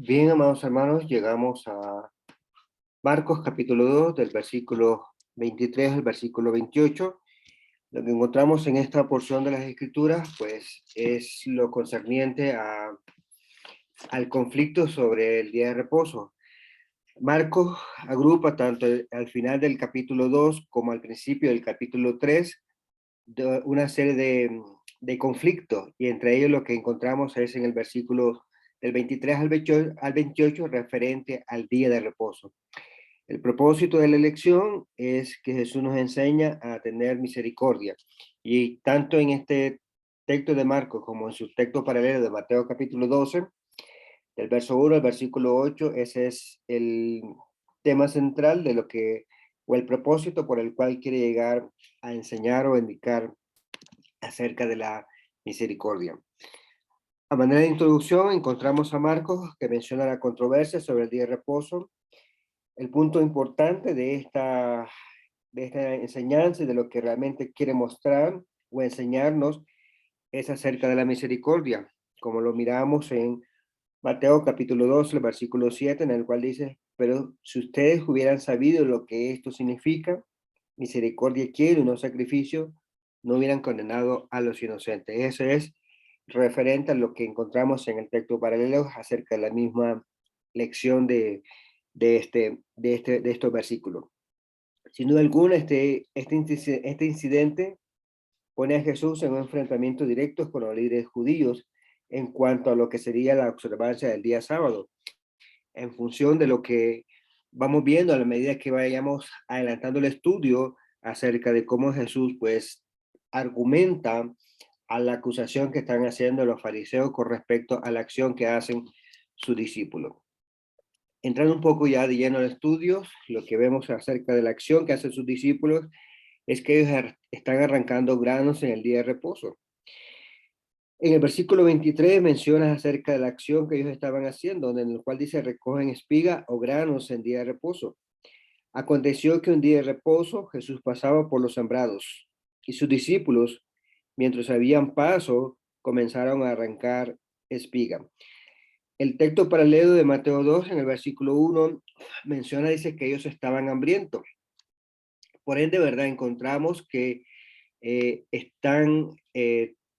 Bien, amados hermanos, llegamos a Marcos capítulo 2 del versículo 23 al versículo 28. Lo que encontramos en esta porción de las Escrituras, pues, es lo concerniente al conflicto sobre el día de reposo. Marcos agrupa tanto al final del capítulo 2 como al principio del capítulo 3 una serie de conflictos, y entre ellos lo que encontramos es en el versículo del 23 al 28 referente al día de reposo. El propósito de la elección es que Jesús nos enseña a tener misericordia. Y tanto en este texto de Marcos como en su texto paralelo de Mateo capítulo 12, del verso 1 al versículo 8, ese es el tema central de lo que, o el propósito por el cual quiere llegar a enseñar o indicar acerca de la misericordia. A manera de introducción, encontramos a Marcos que menciona la controversia sobre el día de reposo. El punto importante de esta enseñanza y de lo que realmente quiere mostrar o enseñarnos es acerca de la misericordia, como lo miramos en Mateo capítulo 2, el versículo 7, en el cual dice: pero si ustedes hubieran sabido lo que esto significa, misericordia quiero y no sacrificio, no hubieran condenado a los inocentes. Eso es referente a lo que encontramos en el texto paralelo acerca de la misma lección de estos versículos. Sin duda alguna, este incidente pone a Jesús en un enfrentamiento directo con los líderes judíos en cuanto a lo que sería la observancia del día sábado. En función de lo que vamos viendo a la medida que vayamos adelantando el estudio acerca de cómo Jesús pues argumenta a la acusación que están haciendo los fariseos con respecto a la acción que hacen sus discípulos. Entrando un poco ya de lleno al estudio, lo que vemos acerca de la acción que hacen sus discípulos es que ellos están arrancando granos en el día de reposo. En el versículo 23 menciona acerca de la acción que ellos estaban haciendo, en el cual dice: recogen espiga o granos en día de reposo. Aconteció que un día de reposo Jesús pasaba por los sembrados, y sus discípulos, mientras habían paso, comenzaron a arrancar espiga. El texto paralelo de Mateo 2, en el versículo 1, menciona, dice que ellos estaban hambrientos. Por ende, ¿verdad? Encontramos que están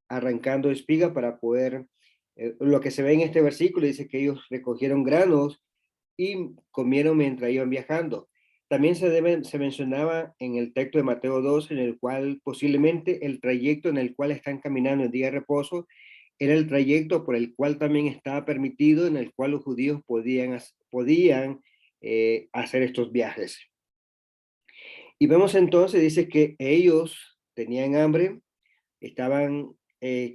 arrancando espiga para poder, lo que se ve en este versículo, dice que ellos recogieron granos y comieron mientras iban viajando. También se mencionaba en el texto de Mateo 2, en el cual posiblemente el trayecto en el cual están caminando el día de reposo era el trayecto por el cual también estaba permitido, en el cual los judíos podían hacer estos viajes. Y vemos entonces, dice que ellos tenían hambre, estaban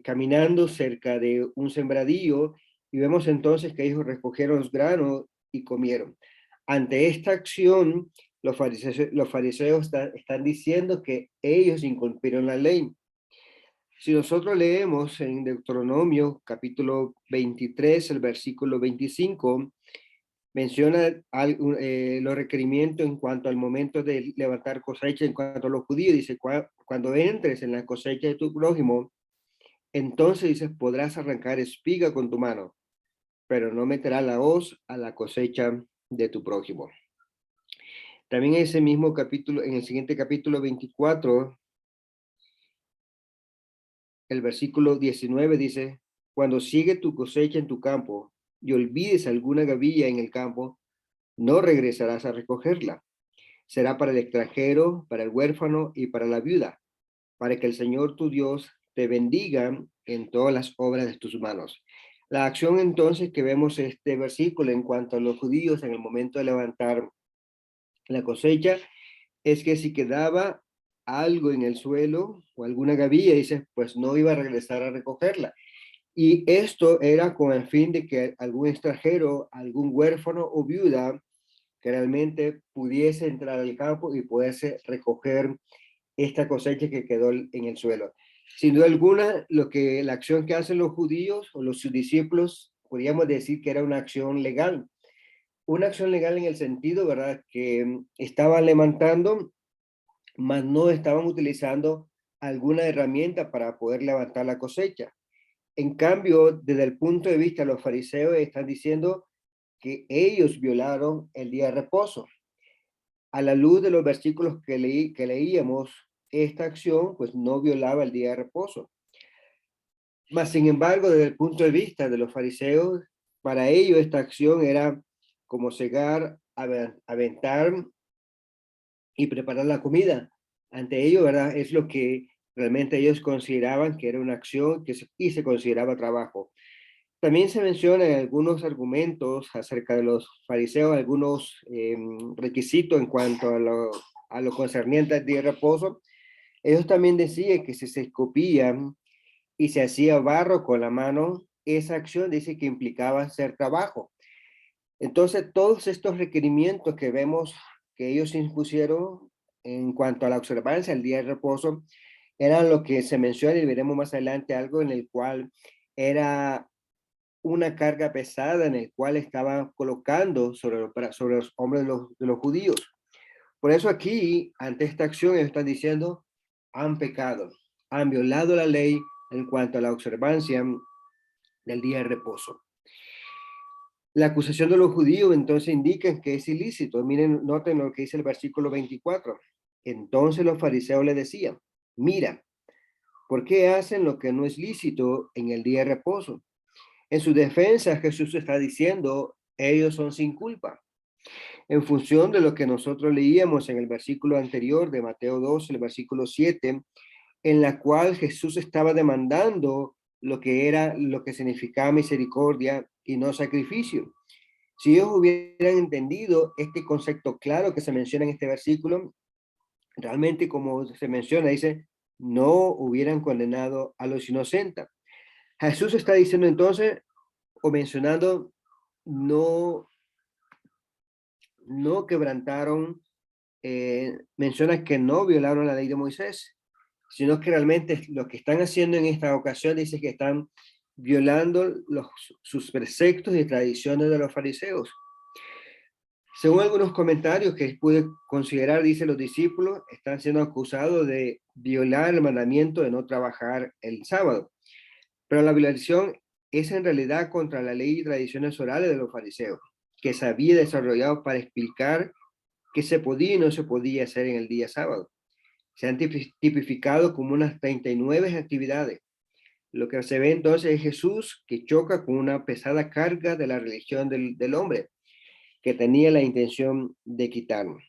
caminando cerca de un sembradío, y vemos entonces que ellos recogieron los granos y comieron. Ante esta acción, los fariseos están diciendo que ellos incumplieron la ley. Si nosotros leemos en Deuteronomio capítulo 23, el versículo 25, menciona los requerimientos en cuanto al momento de levantar cosecha en cuanto a los judíos. Dice: cuando entres en la cosecha de tu prójimo, entonces dice: podrás arrancar espiga con tu mano, pero no meterás la hoz a la cosecha de tu prójimo. También en ese mismo capítulo, en el siguiente capítulo 24, el versículo 19 dice: cuando sigue tu cosecha en tu campo y olvides alguna gavilla en el campo, no regresarás a recogerla. Será para el extranjero, para el huérfano y para la viuda, para que el Señor tu Dios te bendiga en todas las obras de tus manos. La acción entonces que vemos en este versículo en cuanto a los judíos en el momento de levantar la cosecha es que si quedaba algo en el suelo o alguna gavilla, dice, pues no iba a regresar a recogerla. Y esto era con el fin de que algún extranjero, algún huérfano o viuda que realmente pudiese entrar al campo y pudiese recoger esta cosecha que quedó en el suelo. Sin duda alguna, la acción que hacen los judíos o los discípulos, podríamos decir que era una acción legal en el sentido, ¿verdad?, que estaban levantando, mas no estaban utilizando alguna herramienta para poder levantar la cosecha. En cambio, desde el punto de vista de los fariseos, están diciendo que ellos violaron el día de reposo. A la luz de los versículos que leíamos, esta acción pues no violaba el día de reposo. Mas, sin embargo, desde el punto de vista de los fariseos, para ellos esta acción era como cegar, aventar y preparar la comida. Ante ello, ¿verdad? Es lo que realmente ellos consideraban que era una acción y se consideraba trabajo. También se mencionan algunos argumentos acerca de los fariseos, algunos requisitos en cuanto a lo concerniente al día de reposo. Ellos también decían que si se escupían y se hacía barro con la mano, esa acción dice que implicaba hacer trabajo. Entonces, todos estos requerimientos que vemos que ellos impusieron en cuanto a la observancia del día de reposo, eran lo que se menciona y veremos más adelante algo en el cual era una carga pesada en el cual estaban colocando sobre los hombres de los judíos. Por eso aquí, ante esta acción, ellos están diciendo, han pecado, han violado la ley en cuanto a la observancia del día de reposo. La acusación de los judíos entonces indica que es ilícito. Miren, noten lo que dice el versículo 24. Entonces los fariseos le decían, mira, ¿por qué hacen lo que no es lícito en el día de reposo? En su defensa, Jesús está diciendo, ellos son sin culpa. En función de lo que nosotros leíamos en el versículo anterior de Mateo 2, el versículo 7, en la cual Jesús estaba demandando lo que significaba misericordia y no sacrificio. Si ellos hubieran entendido este concepto claro que se menciona en este versículo, realmente como se menciona, dice, no hubieran condenado a los inocentes. Jesús está diciendo entonces, o mencionando, no, no quebrantaron, menciona que no violaron la ley de Moisés, sino que realmente lo que están haciendo en esta ocasión dice que están violando sus preceptos y tradiciones de los fariseos. Según algunos comentarios que pude considerar, dice los discípulos, están siendo acusados de violar el mandamiento de no trabajar el sábado. Pero la violación es en realidad contra la ley y tradiciones orales de los fariseos, que se había desarrollado para explicar qué se podía y no se podía hacer en el día sábado. Se han tipificado como unas 39 actividades. Lo que se ve entonces es Jesús que choca con una pesada carga de la religión del hombre, que tenía la intención de quitarnos.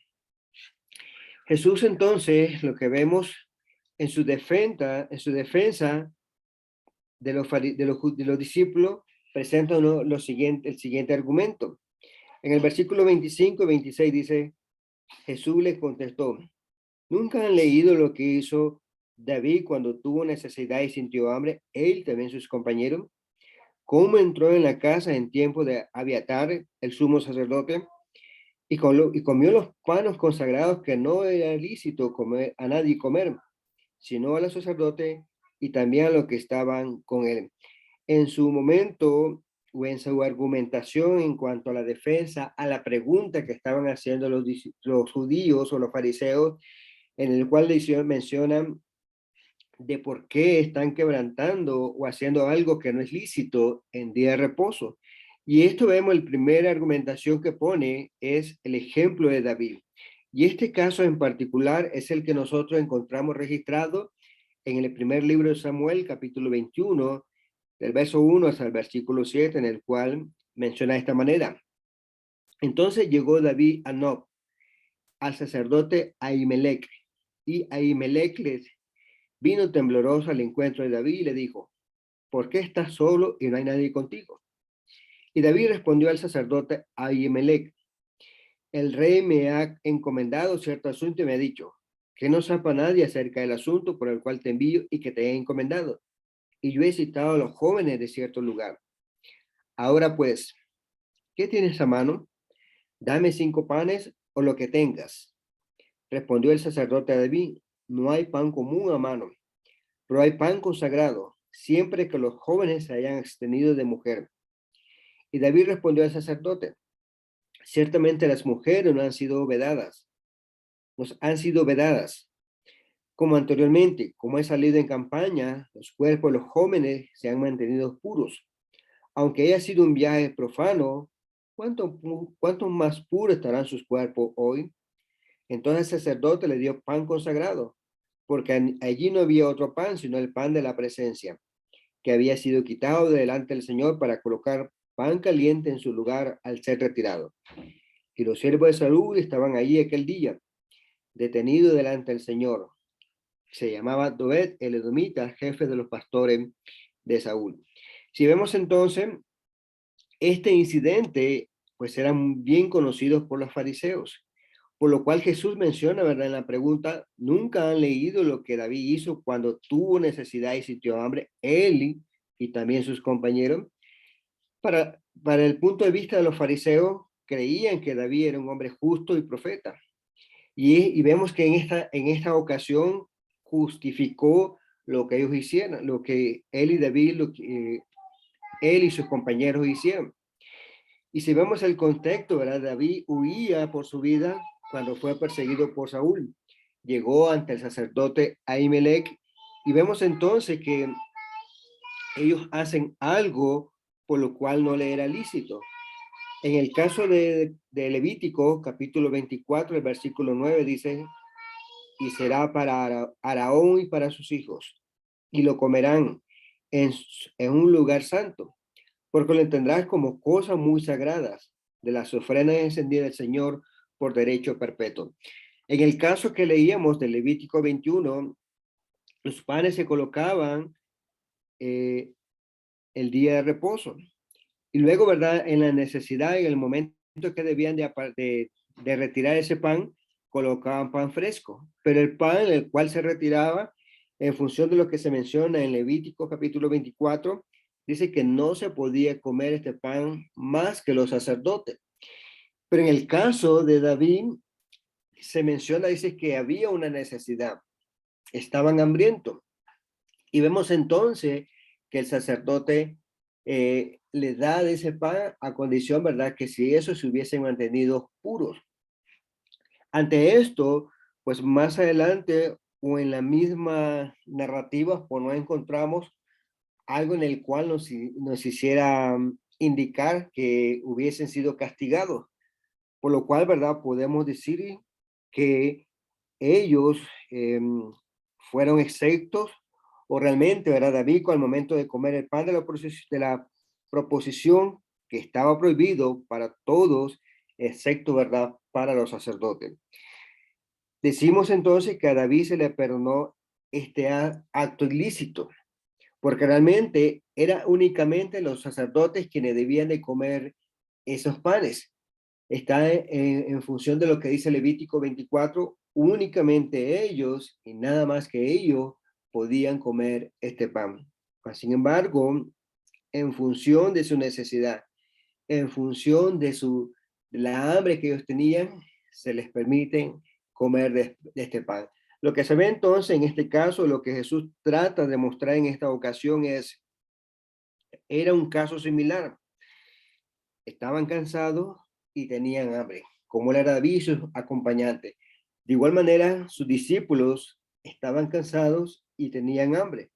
Jesús entonces, lo que vemos en su defensa de los discípulos, presenta el siguiente argumento. En el versículo 25 y 26 dice, Jesús les contestó, ¿nunca han leído lo que hizo David cuando tuvo necesidad y sintió hambre? Él, también sus compañeros, cómo entró en la casa en tiempo de Abiatar, el sumo sacerdote, y comió los panes consagrados que no era lícito comer, a nadie comer, sino a los sacerdotes y también a los que estaban con él. En su momento o en su argumentación en cuanto a la defensa, a la pregunta que estaban haciendo los judíos o los fariseos, en el cual mencionan de por qué están quebrantando o haciendo algo que no es lícito en día de reposo. Y esto vemos, la primera argumentación que pone es el ejemplo de David. Y este caso en particular es el que nosotros encontramos registrado en el primer libro de Samuel, capítulo 21, del verso 1 hasta el versículo 7, en el cual menciona de esta manera. Entonces llegó David a Nob, al sacerdote Ahimelech, y Ahimelech vino tembloroso al encuentro de David y le dijo, ¿por qué estás solo y no hay nadie contigo? Y David respondió al sacerdote Ahimelech, el rey me ha encomendado cierto asunto y me ha dicho, que no sepa nadie acerca del asunto por el cual te envío y que te he encomendado. Y yo he citado a los jóvenes de cierto lugar. Ahora pues, ¿qué tienes a mano? Dame 5 panes o lo que tengas. Respondió el sacerdote a David, no hay pan común a mano, pero hay pan consagrado, siempre que los jóvenes se hayan abstenido de mujer. Y David respondió al sacerdote, ciertamente las mujeres no han sido vedadas, nos han sido vedadas, como anteriormente, como he salido en campaña, los cuerpos de los jóvenes se han mantenido puros. Aunque haya sido un viaje profano, ¿cuánto más puro estarán sus cuerpos hoy? Entonces el sacerdote le dio pan consagrado, porque allí no había otro pan, sino el pan de la presencia, que había sido quitado de delante del Señor para colocar pan caliente en su lugar al ser retirado. Y los siervos de Saúl estaban allí aquel día, detenidos delante del Señor. Se llamaba Doeg el edomita, jefe de los pastores de Saúl. Si vemos entonces, este incidente, pues eran bien conocidos por los fariseos, por lo cual Jesús menciona, ¿verdad? En la pregunta, ¿nunca han leído lo que David hizo cuando tuvo necesidad y sintió hambre? Él y también sus compañeros. Para el punto de vista de los fariseos, creían que David era un hombre justo y profeta. Y vemos que en esta ocasión justificó lo que ellos hicieron, lo que él y David, él y sus compañeros hicieron. Y si vemos el contexto, ¿verdad? David huía por su vida cuando fue perseguido por Saúl. Llegó ante el sacerdote Ahimelech y vemos entonces que ellos hacen algo por lo cual no le era lícito. En el caso de Levítico, capítulo 24, el versículo 9 dice, y será para Aarón y para sus hijos, y lo comerán en un lugar santo, porque lo tendrás como cosas muy sagradas, de las ofrendas encendidas del Señor por derecho perpetuo. En el caso que leíamos de Levítico 21, los panes se colocaban eh, el día de reposo. Y luego, ¿verdad? En la necesidad, en el momento que debían de retirar ese pan, colocaban pan fresco. Pero el pan, el cual se retiraba, en función de lo que se menciona en Levítico capítulo 24, dice que no se podía comer este pan más que los sacerdotes. Pero en el caso de David, se menciona, dice que había una necesidad, estaban hambrientos. Y vemos entonces que el sacerdote le da de ese pan a condición, ¿verdad? Que si eso se hubiesen mantenido puros. Ante esto, pues más adelante o en la misma narrativa, pues no encontramos algo en el cual nos hiciera indicar que hubiesen sido castigados. Por lo cual, ¿verdad? Podemos decir que ellos fueron exceptos o realmente, ¿verdad? David, al momento de comer el pan de la proposición que estaba prohibido para todos, excepto, ¿verdad? Para los sacerdotes. Decimos entonces que a David se le perdonó este acto ilícito, porque realmente era únicamente los sacerdotes quienes debían de comer esos panes. Está en función de lo que dice Levítico 24, únicamente ellos y nada más que ellos podían comer este pan. Sin embargo, en función de su necesidad, en función de la hambre que ellos tenían, se les permite comer de este pan. Lo que se ve entonces en este caso, lo que Jesús trata de mostrar en esta ocasión era un caso similar. Estaban cansados y tenían hambre, como era David y sus acompañantes. De igual manera, sus discípulos estaban cansados y tenían hambre.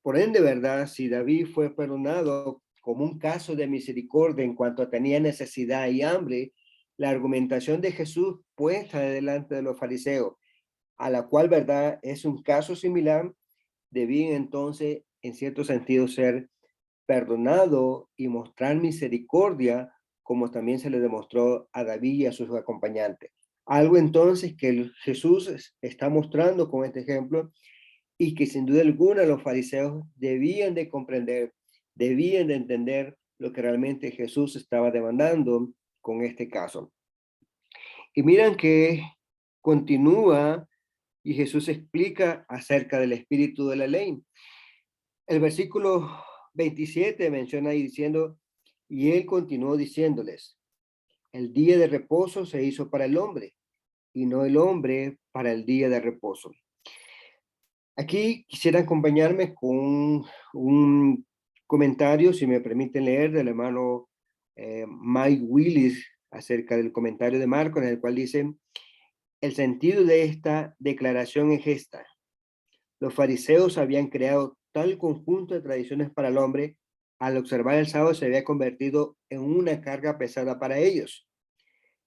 Por ende, ¿verdad? Si David fue perdonado como un caso de misericordia en cuanto tenía necesidad y hambre, la argumentación de Jesús puesta delante de los fariseos, a la cual, ¿verdad? Es un caso similar, debía entonces, en cierto sentido, ser perdonado y mostrar misericordia, como también se le demostró a David y a sus acompañantes. Algo entonces que Jesús está mostrando con este ejemplo y que sin duda alguna los fariseos debían de comprender, debían de entender lo que realmente Jesús estaba demandando con este caso. Y miran que continúa y Jesús explica acerca del espíritu de la ley. El versículo 27 menciona ahí diciendo, y él continuó diciéndoles, el día de reposo se hizo para el hombre y no el hombre para el día de reposo. Aquí quisiera acompañarme con un comentario, si me permiten leer, del hermano Mike Willis acerca del comentario de Marco, en el cual dice, el sentido de esta declaración es esta. Los fariseos habían creado tal conjunto de tradiciones para el hombre al observar el sábado se había convertido en una carga pesada para ellos,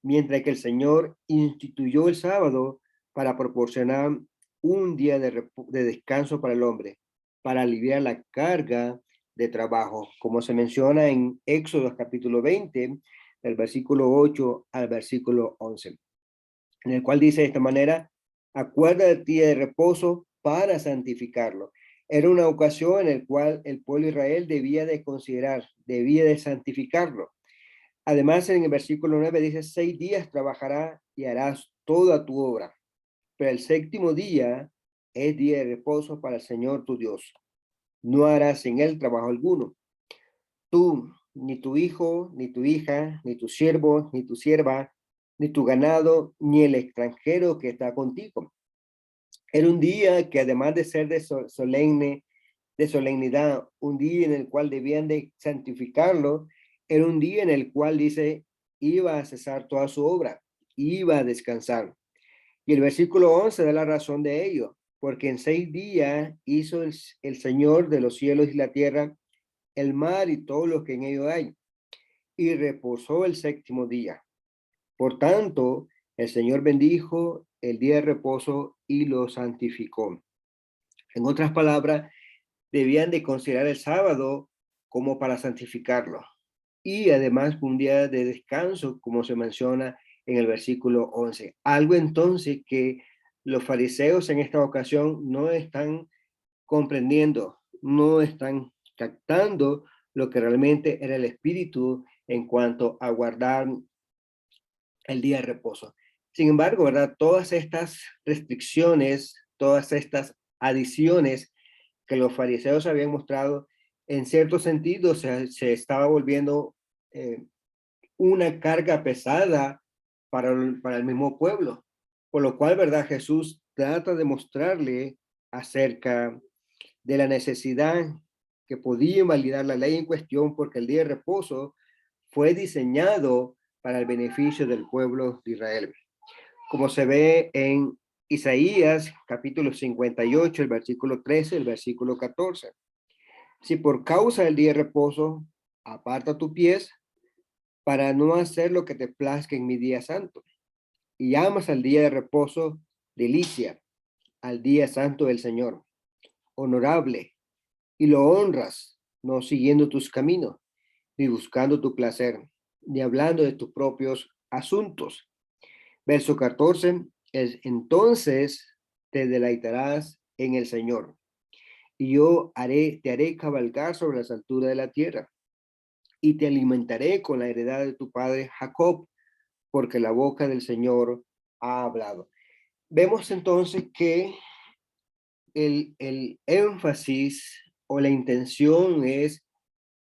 mientras que el Señor instituyó el sábado para proporcionar un día de descanso para el hombre, para aliviar la carga de trabajo, como se menciona en Éxodo capítulo 20, del versículo 8 al versículo 11, en el cual dice de esta manera: acuérdate del día de reposo para santificarlo. Era una ocasión en la cual el pueblo de Israel debía de considerar, debía de santificarlo. Además, en el versículo 9 dice: 6 días trabajarás y harás toda tu obra, pero el séptimo día es día de reposo para el Señor tu Dios. No harás en él trabajo alguno. Tú, ni tu hijo, ni tu hija, ni tu siervo, ni tu sierva, ni tu ganado, ni el extranjero que está contigo. Era un día que, además de ser de solemnidad, un día en el cual debían de santificarlo, era un día en el cual dice, iba a cesar toda su obra, iba a descansar. Y el versículo 11 da la razón de ello, porque en 6 días hizo el Señor de los cielos y la tierra, el mar y todo lo que en ello hay, y reposó el séptimo día. Por tanto, el Señor bendijo el día de reposo y lo santificó. En otras palabras, debían de considerar el sábado como para santificarlo. Y además un día de descanso, como se menciona en el versículo 11. Algo entonces que los fariseos en esta ocasión no están comprendiendo, no están captando lo que realmente era el espíritu en cuanto a guardar el día de reposo. Sin embargo, ¿verdad? Todas estas restricciones, todas estas adiciones que los fariseos habían mostrado, en cierto sentido se estaba volviendo eh, una carga pesada para el mismo pueblo. Por lo cual, ¿verdad? Jesús trata de mostrarle acerca de la necesidad que podía invalidar la ley en cuestión, porque el día de reposo fue diseñado para el beneficio del pueblo de Israel. Como se ve en Isaías capítulo 58, el versículo 13, el versículo 14. Si por causa del día de reposo aparta tus pies para no hacer lo que te plazca en mi día santo, y amas al día de reposo, delicia al día santo del Señor, honorable, y lo honras, no siguiendo tus caminos, ni buscando tu placer, ni hablando de tus propios asuntos. Verso 14 es: entonces te deleitarás en el Señor, y yo te haré cabalgar sobre las alturas de la tierra, y te alimentaré con la heredad de tu padre Jacob, porque la boca del Señor ha hablado. Vemos entonces que el énfasis o la intención es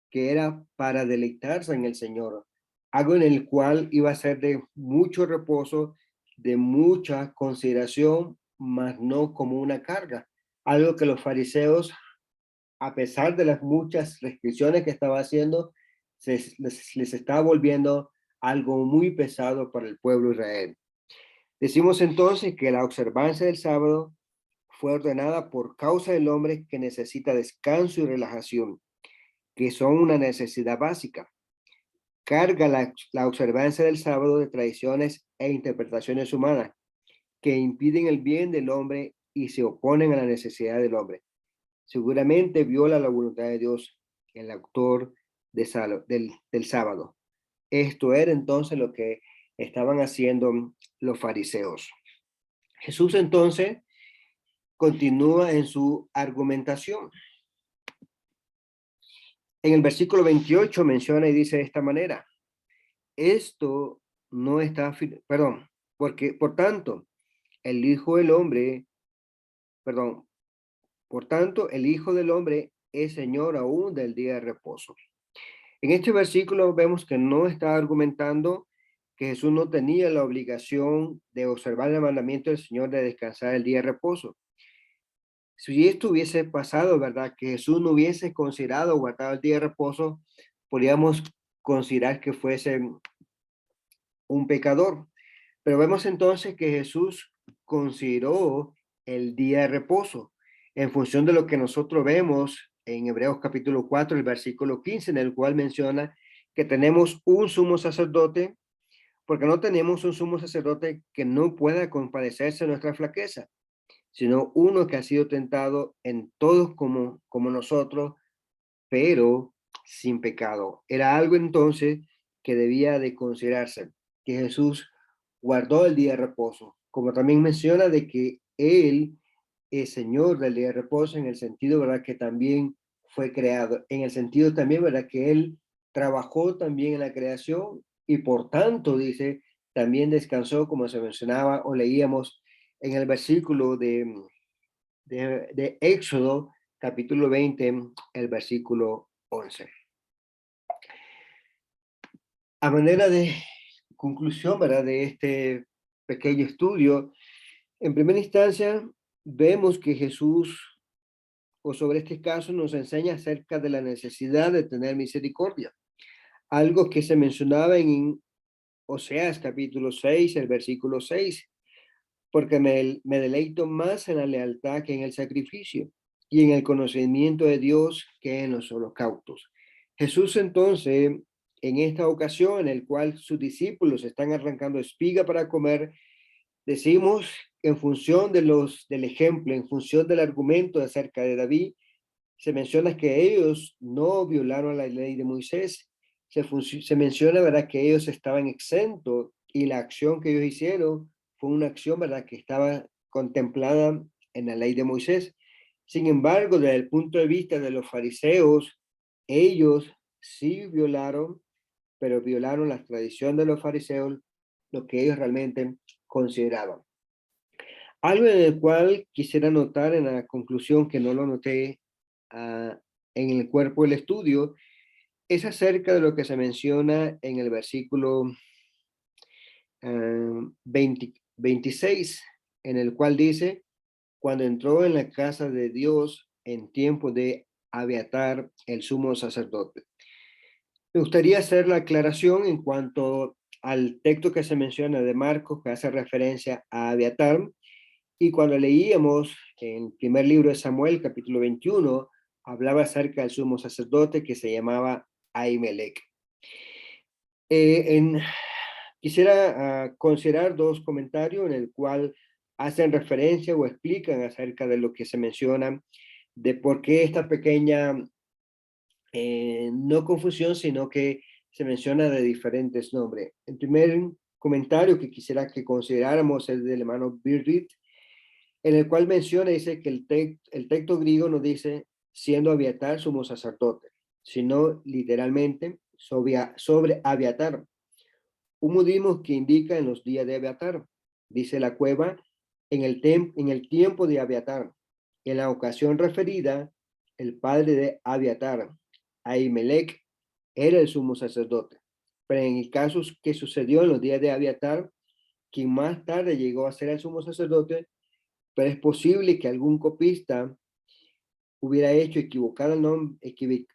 que era para deleitarse en el Señor, algo en el cual iba a ser de mucho reposo, de mucha consideración, mas no como una carga, algo que los fariseos, a pesar de las muchas restricciones que estaba haciendo, les estaba volviendo algo muy pesado para el pueblo de Israel. Decimos entonces que la observancia del sábado fue ordenada por causa del hombre que necesita descanso y relajación, que son una necesidad básica. Carga la observancia del sábado de tradiciones e interpretaciones humanas que impiden el bien del hombre y se oponen a la necesidad del hombre. Seguramente viola la voluntad de Dios, el autor del sábado. Esto era entonces lo que estaban haciendo los fariseos. Jesús entonces continúa en su argumentación. En el versículo 28 menciona y dice de esta manera: esto no está, perdón, porque por tanto, el Hijo del Hombre, perdón, por tanto, el Hijo del Hombre es Señor aún del día de reposo. En este versículo vemos que no está argumentando que Jesús no tenía la obligación de observar el mandamiento del Señor de descansar el día de reposo. Si esto hubiese pasado, ¿verdad? Que Jesús no hubiese considerado guardar el día de reposo, podríamos considerar que fuese un pecador. Pero vemos entonces que Jesús consideró el día de reposo en función de lo que nosotros vemos en Hebreos capítulo 4, el versículo 15, en el cual menciona que tenemos un sumo sacerdote, porque no tenemos un sumo sacerdote que no pueda compadecerse de nuestra flaqueza, sino uno que ha sido tentado en todos como nosotros, pero sin pecado. Era algo entonces que debía de considerarse, que Jesús guardó el día de reposo, como también menciona de que Él es Señor del día de reposo en el sentido, ¿verdad?, que también fue creado, en el sentido también, ¿verdad?, que Él trabajó también en la creación y por tanto, dice, también descansó, como se mencionaba o leíamos en el versículo de Éxodo, capítulo 20, el versículo 11. A manera de conclusión, ¿verdad?, de este pequeño estudio, en primera instancia, vemos que Jesús, o sobre este caso, nos enseña acerca de la necesidad de tener misericordia, algo que se mencionaba en Oseas capítulo 6, el versículo 6, porque me deleito más en la lealtad que en el sacrificio, y en el conocimiento de Dios que en los holocaustos. Jesús entonces, en esta ocasión en el cual sus discípulos están arrancando espiga para comer, decimos en función del ejemplo, en función del argumento acerca de David, se menciona que ellos no violaron la ley de Moisés, se menciona, ¿verdad?, que ellos estaban exentos y la acción que ellos hicieron fue una acción, ¿verdad?, que estaba contemplada en la ley de Moisés. Sin embargo, desde el punto de vista de los fariseos, ellos sí violaron, pero violaron la tradición de los fariseos, lo que ellos realmente consideraban. Algo en el cual quisiera notar en la conclusión, que no lo noté en el cuerpo del estudio, es acerca de lo que se menciona en el versículo 26, en el cual dice, cuando entró en la casa de Dios en tiempo de Abiatar, el sumo sacerdote. Me gustaría hacer la aclaración en cuanto al texto que se menciona de Marcos, que hace referencia a Abiatar, y cuando leíamos en el primer libro de Samuel, capítulo 21, hablaba acerca del sumo sacerdote que se llamaba Ahimelech. Quisiera considerar dos comentarios en el cual hacen referencia o explican acerca de lo que se menciona, de por qué esta pequeña, no confusión, sino que se menciona de diferentes nombres. El primer comentario que quisiera que consideráramos es del hermano Birgit, en el cual menciona, dice que el texto griego no dice siendo Abiatar sumo sacerdote, sino literalmente sobre Abiatar, un modismo que indica en los días de Abiatar. Dice la cueva, en el tiempo de Abiatar. En la ocasión referida, el padre de Abiatar, Ahimelech, era el sumo sacerdote. Pero en el caso que sucedió en los días de Abiatar, quien más tarde llegó a ser el sumo sacerdote, pero es posible que algún copista hubiera hecho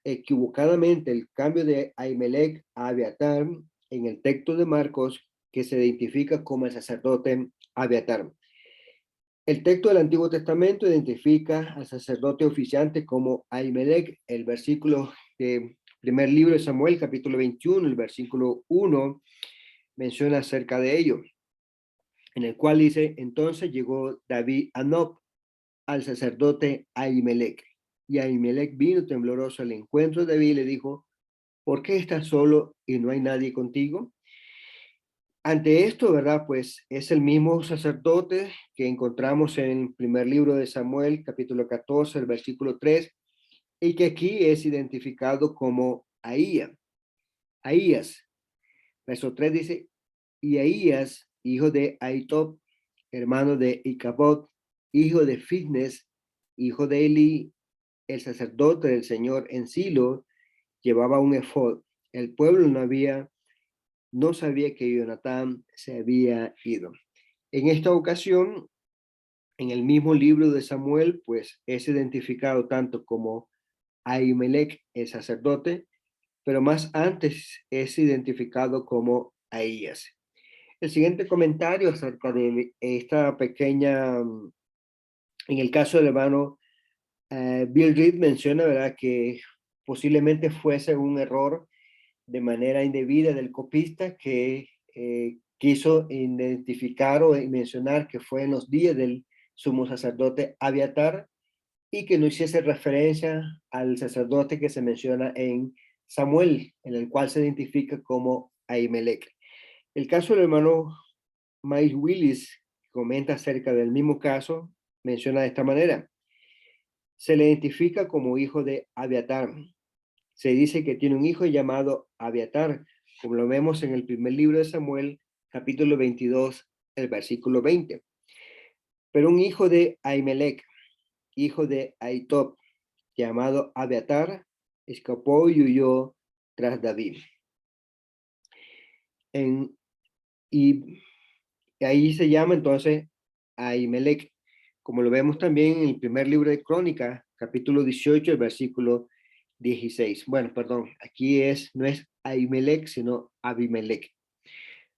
equivocadamente el cambio de Ahimelech a Abiatar en el texto de Marcos, que se identifica como el sacerdote Abiatar. El texto del Antiguo Testamento identifica al sacerdote oficiante como Ahimelech. El versículo de primer libro de Samuel, capítulo 21, el versículo 1, menciona acerca de ello, en el cual dice, entonces llegó David a Nob, al sacerdote Ahimelech. Y Ahimelech vino tembloroso al encuentro de David y le dijo, ¿por qué estás solo y no hay nadie contigo? Ante esto, ¿verdad? Pues es el mismo sacerdote que encontramos en el primer libro de Samuel, capítulo 14, el versículo 3, y que aquí es identificado como Ahías. Verso 3 dice, y Ahías, hijo de Ahitob, hermano de Icabod, hijo de Fitnes, hijo de Eli, el sacerdote del Señor en Silo, llevaba un efod. El pueblo no sabía que Jonatán se había ido. En esta ocasión, en el mismo libro de Samuel, pues es identificado tanto como Ahimelech, el sacerdote, pero más antes es identificado como Ahías. El siguiente comentario acerca de esta pequeña, en el caso del hermano Bill Reed menciona, ¿verdad?, que posiblemente fuese un error de manera indebida del copista que quiso identificar o mencionar que fue en los días del sumo sacerdote Abiatar y que no hiciese referencia al sacerdote que se menciona en Samuel, en el cual se identifica como Ahimelech. El caso del hermano Mike Willis comenta acerca del mismo caso, menciona de esta manera: se le identifica como hijo de Abiatar. Se dice que tiene un hijo llamado Abiatar, como lo vemos en el primer libro de Samuel, capítulo 22, el versículo 20. Pero un hijo de Ahimelech, hijo de Ahitob, llamado Abiatar, escapó y huyó tras David. Y ahí se llama entonces Ahimelech, como lo vemos también en el primer libro de Crónicas, capítulo 18, el versículo 16. Bueno, perdón, aquí no es Ahimelech, sino Abimelech.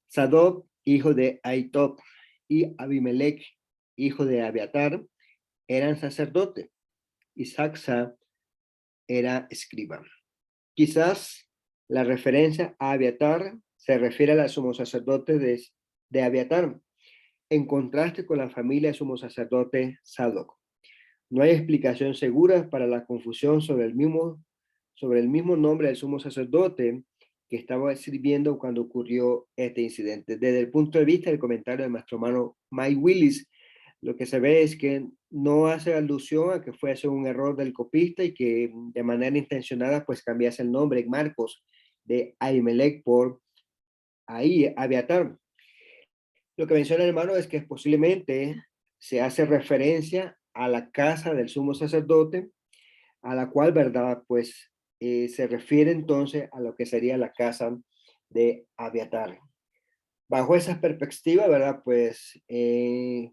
Sadoc, hijo de Ahitob, y Abimelech, hijo de Abiatar, eran sacerdotes, y Saxa era escriba. Quizás la referencia a Abiatar se refiere al sumo sacerdote de Abiatar, en contraste con la familia del sumo sacerdote Sadoc. No hay explicación segura para la confusión sobre el mismo nombre del sumo sacerdote que estaba sirviendo cuando ocurrió este incidente. Desde el punto de vista del comentario del maestro hermano Mike Willis, lo que se ve es que no hace alusión a que fuese un error del copista y que de manera intencionada pues cambiase el nombre en Marcos de Ahimelech por Abiatar. Lo que menciona el hermano es que posiblemente se hace referencia a la casa del sumo sacerdote, a la cual, ¿verdad? Pues se refiere entonces a lo que sería la casa de Abiatar. Bajo esa perspectiva, ¿verdad? Pues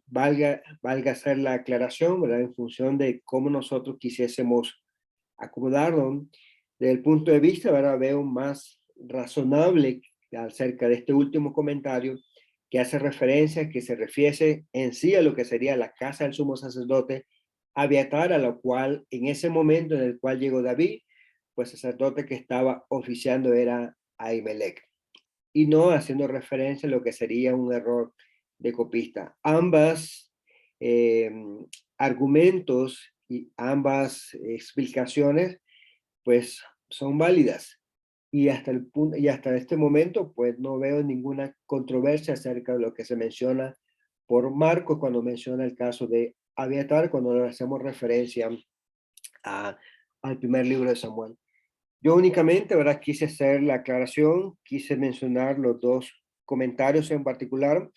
valga hacer la aclaración, ¿verdad? En función de cómo nosotros quisiésemos acomodarlo. Desde el punto de vista, ¿verdad? Veo más razonable acerca de este último comentario, que hace referencia, que se refiere en sí a lo que sería la casa del sumo sacerdote Abiatar, a lo cual en ese momento en el cual llegó David, pues el sacerdote que estaba oficiando era Ahimelech, y no haciendo referencia a lo que sería un error de copista. Ambas argumentos y ambas explicaciones pues son válidas. Y hasta este momento, pues no veo ninguna controversia acerca de lo que se menciona por Marcos cuando menciona el caso de Abiatar, cuando le hacemos referencia al primer libro de Samuel. Yo únicamente, ¿verdad?, quise hacer la aclaración, quise mencionar los dos comentarios en particular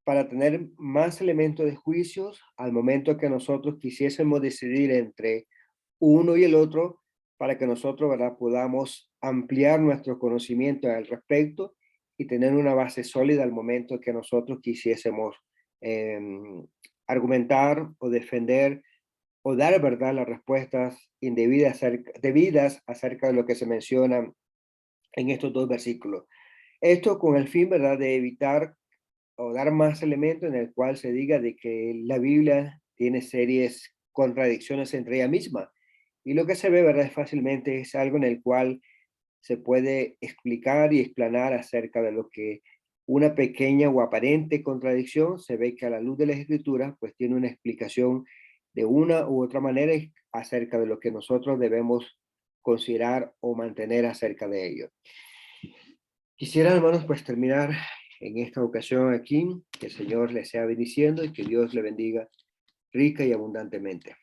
para tener más elementos de juicios al momento que nosotros quisiésemos decidir entre uno y el otro, para que nosotros, ¿verdad?, podamos ampliar nuestro conocimiento al respecto y tener una base sólida al momento que nosotros quisiésemos eh, argumentar o defender o dar, ¿verdad?, las respuestas debidas acerca de lo que se menciona en estos dos versículos. Esto con el fin, ¿verdad?, de evitar o dar más elementos en el cual se diga de que la Biblia tiene serias contradicciones entre ella misma. Y lo que se ve, ¿verdad?, fácilmente es algo en el cual se puede explicar y explanar acerca de lo que una pequeña o aparente contradicción se ve que a la luz de las escrituras pues tiene una explicación de una u otra manera acerca de lo que nosotros debemos considerar o mantener acerca de ello. Quisiera, hermanos, pues terminar en esta ocasión aquí, que el Señor les sea bendiciendo y que Dios le bendiga rica y abundantemente.